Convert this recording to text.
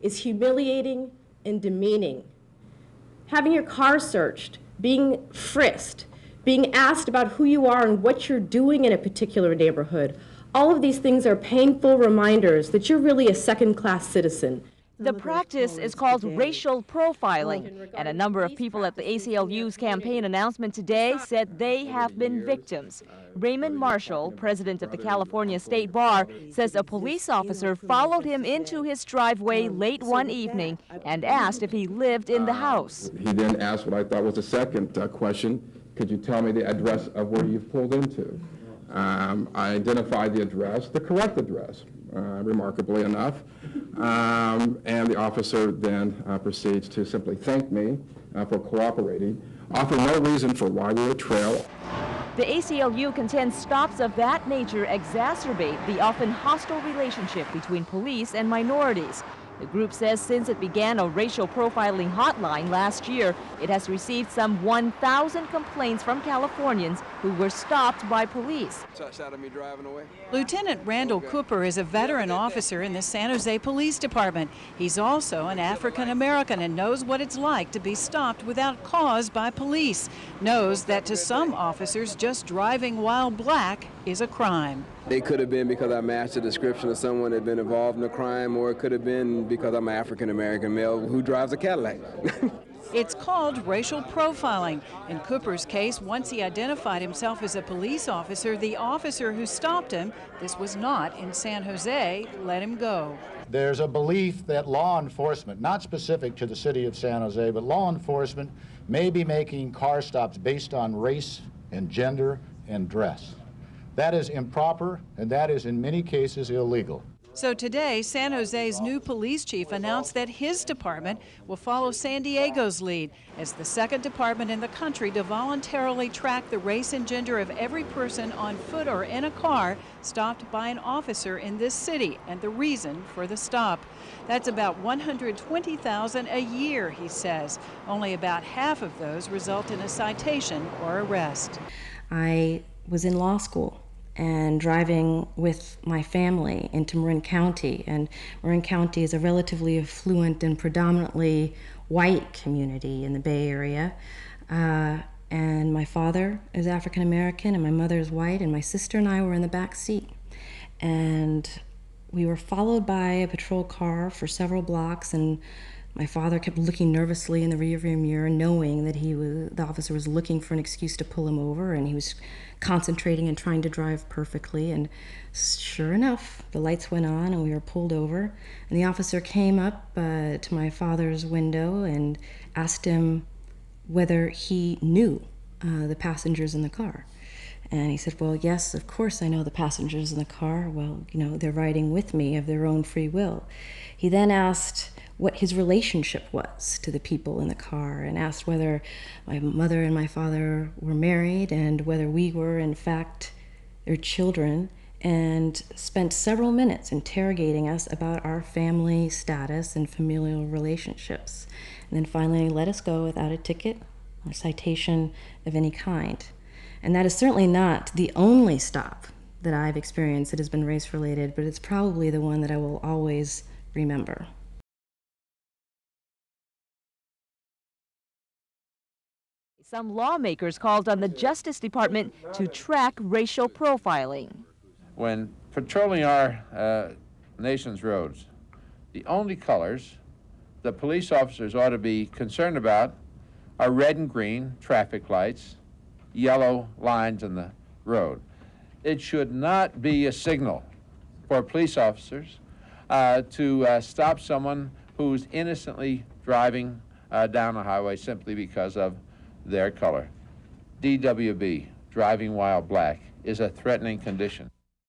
is humiliating and demeaning. Having your car searched, being frisked, being asked about who you are and what you're doing in a particular neighborhood, all of these things are painful reminders that you're really a second-class citizen. The practice is called racial profiling, and a number of people at the ACLU's campaign announcement today said they have been victims. Raymond Marshall, president of the California State Bar, says a police officer followed him into his driveway late one evening and asked if he lived in the house. He then asked what I thought was the second question: could you tell me the address of where you've pulled into? I identified the address, the correct address, remarkably enough, and the officer then proceeds to simply thank me for cooperating, offer no reason for why we would trail. The ACLU contends stops of that nature exacerbate the often hostile relationship between police and minorities. The group says since it began a racial profiling hotline last year, it has received some 1,000 complaints from Californians who were stopped by police. Lieutenant Randall Cooper is a veteran officer in the San Jose Police Department. He's also an African American and knows what it's like to be stopped without cause by police. Knows that to some officers, just driving while black is a crime. It could have been because I matched the description of someone that had been involved in a crime, or it could have been because I'm an African-American male who drives a Cadillac. It's called racial profiling. In Cooper's case, once he identified himself as a police officer, the officer who stopped him, this was not in San Jose, let him go. There's a belief that law enforcement, not specific to the city of San Jose, but law enforcement may be making car stops based on race and gender and dress. That is improper, and that is in many cases illegal. So today, San Jose's new police chief announced that his department will follow San Diego's lead as the second department in the country to voluntarily track the race and gender of every person on foot or in a car stopped by an officer in this city and the reason for the stop. That's about 120,000 a year, he says. Only about half of those result in a citation or arrest. I was in law school and driving with my family into Marin County. And Marin County is a relatively affluent and predominantly white community in the Bay Area. And my father is African American and my mother is white, and my sister and I were in the back seat. And we were followed by a patrol car for several blocks, and my father kept looking nervously in the rearview mirror, knowing that the officer was looking for an excuse to pull him over, and he was concentrating and trying to drive perfectly. And sure enough, the lights went on and we were pulled over. And the officer came up to my father's window and asked him whether he knew the passengers in the car. And he said, well, yes, of course I know the passengers in the car. Well, you know, they're riding with me of their own free will. He then asked what his relationship was to the people in the car, and asked whether my mother and my father were married and whether we were, in fact, their children, and spent several minutes interrogating us about our family status and familial relationships. And then finally let us go without a ticket or citation of any kind. And that is certainly not the only stop that I've experienced that has been race-related, but it's probably the one that I will always remember. Some lawmakers called on the Justice Department to track racial profiling. When patrolling our nation's roads, the only colors that police officers ought to be concerned about are red and green traffic lights, yellow lines in the road. It should not be a signal for police officers to stop someone who's innocently driving down the highway simply because of their color. DWB, driving while black, is a threatening condition.